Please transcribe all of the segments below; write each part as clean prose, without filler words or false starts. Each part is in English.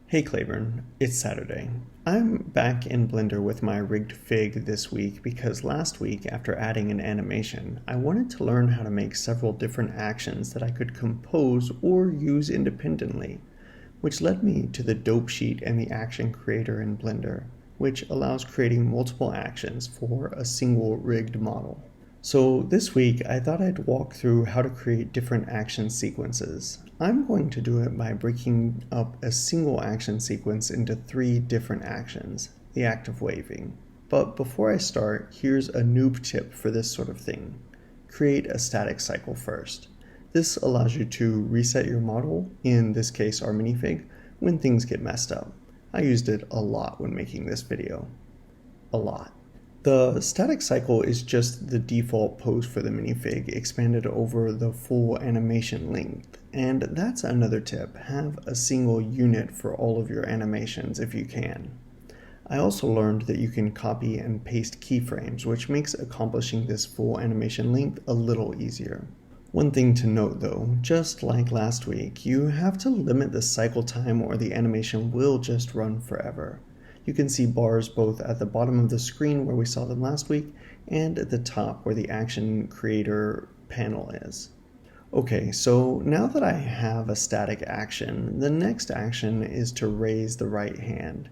Hey Claiborne, it's Saturday. I'm back in Blender with my rigged fig this week because last week, after adding an animation, I wanted to learn how to make several different actions that I could compose or use independently, which led me to the dope sheet and the action creator in Blender, which allows creating multiple actions for a single rigged model. So this week, I thought I'd walk through how to create different action sequences. I'm going to do it by breaking up a single action sequence into 3 different actions, the act of waving. But before I start, here's a noob tip for this sort of thing. Create a static cycle first. This allows you to reset your model, in this case our minifig, when things get messed up. I used it a lot when making this video. A lot. The static cycle is just the default pose for the minifig expanded over the full animation length. And that's another tip, have a single unit for all of your animations if you can. I also learned that you can copy and paste keyframes, which makes accomplishing this full animation length a little easier. One thing to note though, just like last week, you have to limit the cycle time or the animation will just run forever. You can see bars both at the bottom of the screen where we saw them last week and at the top where the action creator panel is. Okay, so now that I have a static action, the next action is to raise the right hand.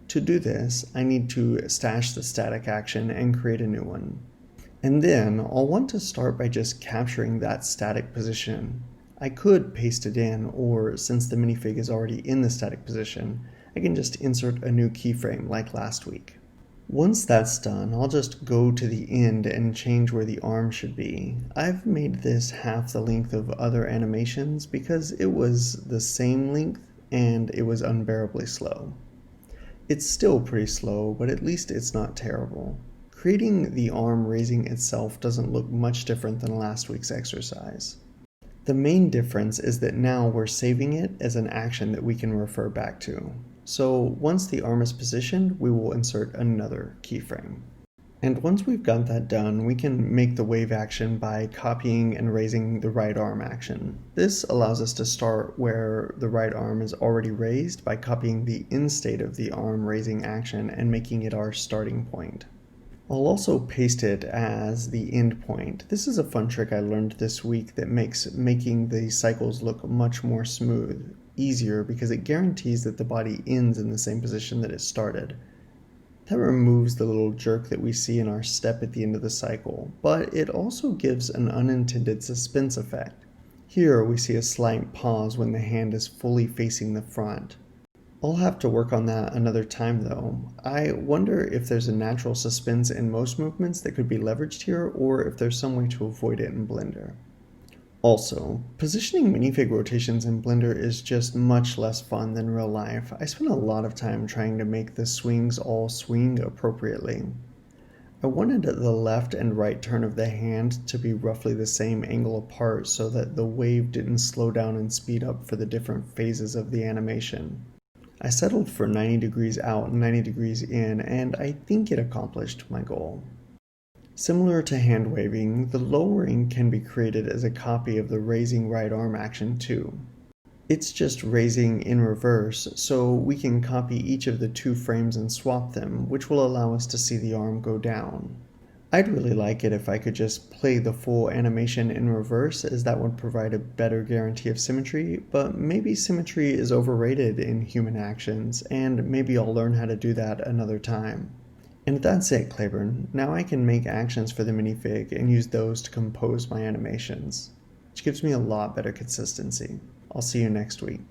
To do this, I need to stash the static action and create a new one. And then I'll want to start by just capturing that static position. I could paste it in, or since the minifig is already in the static position, I can just insert a new keyframe like last week. Once that's done, I'll just go to the end and change where the arm should be. I've made this half the length of other animations because it was the same length and it was unbearably slow. It's still pretty slow, but at least it's not terrible. Creating the arm raising itself doesn't look much different than last week's exercise. The main difference is that now we're saving it as an action that we can refer back to. So once the arm is positioned, we will insert another keyframe. And once we've got that done, we can make the wave action by copying and raising the right arm action. This allows us to start where the right arm is already raised by copying the end state of the arm raising action and making it our starting point. I'll also paste it as the end point. This is a fun trick I learned this week that makes making the cycles look much more smooth, easier because it guarantees that the body ends in the same position that it started. That removes the little jerk that we see in our step at the end of the cycle, but it also gives an unintended suspense effect. Here we see a slight pause when the hand is fully facing the front. I'll have to work on that another time though. I wonder if there's a natural suspense in most movements that could be leveraged here, or if there's some way to avoid it in Blender. Also, positioning minifig rotations in Blender is just much less fun than real life. I spent a lot of time trying to make the swings all swing appropriately. I wanted the left and right turn of the hand to be roughly the same angle apart so that the wave didn't slow down and speed up for the different phases of the animation. I settled for 90 degrees out and 90 degrees in, and I think it accomplished my goal. Similar to hand waving, the lowering can be created as a copy of the raising right arm action too. It's just raising in reverse, so we can copy each of the 2 frames and swap them, which will allow us to see the arm go down. I'd really like it if I could just play the full animation in reverse, as that would provide a better guarantee of symmetry, but maybe symmetry is overrated in human actions, and maybe I'll learn how to do that another time. And that's it, Claiborne. Now I can make actions for the minifig and use those to compose my animations, which gives me a lot better consistency. I'll see you next week.